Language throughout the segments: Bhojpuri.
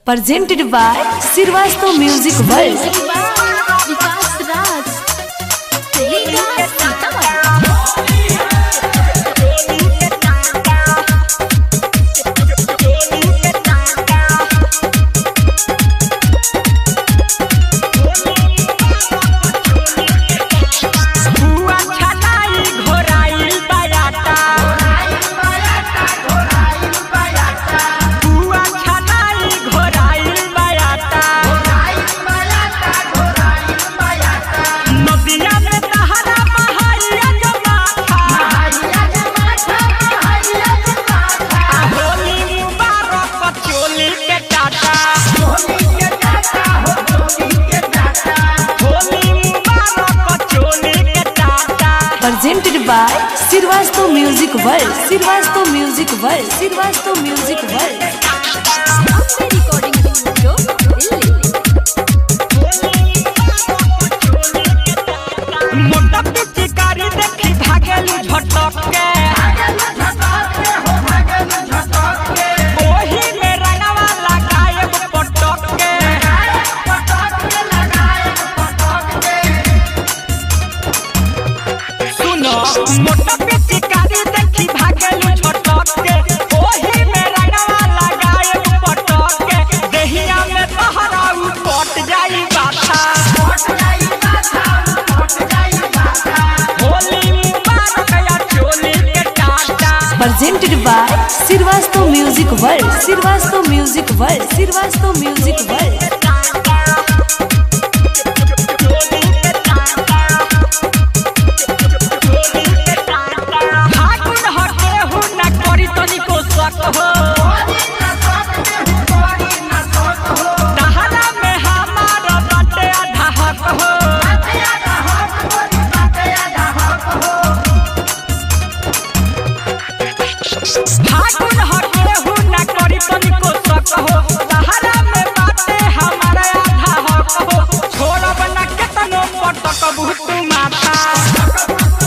presented by Sirvasto Music World. Presented by Sirvasto Music World. Sirvasto Music World. Sirvasto Music World. मोटा पिचकारी देखी भागेलू झटक के ओही में रंगवा लगाएब पटक के सुनो मोटा पिचकारी देखी भागेलू झटक के ओही में रंगवा लगाएब पटक के देहिया में तहराऊ कट जाई बाथा Presented by Sirvasto Music World. Sirvasto Music World. Sirvasto Music World. हाकुन हटे हु न करी तनिको शक हो दहला में हमार बाटे आधा हक हो हाकुन हटे हु न करी तनिको शक हो दहला में बाटे हमार आधा हक हो छोड़ब न केतनो पटक बहुत माथा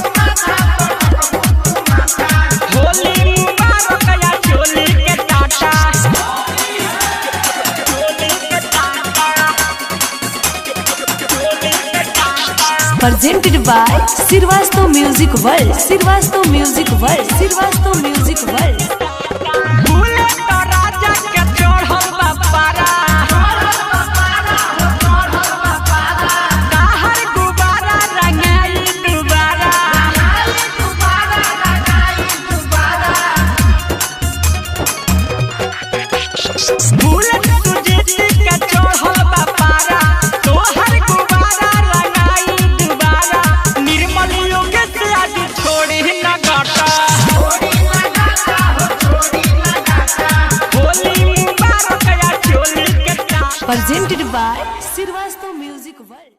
Presented by Sirvasto Music World. Sirvasto Music World. Sirvasto Music World. भूले तो राजा के चढ़ल बा पारा कहर गुबारा रंगाई दुबारा भूले तुझे के चढ़ल बा पारा तोहर गुबारा रंगाई दुबारा निर्मल योग से आज छोड़ी न घटा Presented by Sirvasto Music World.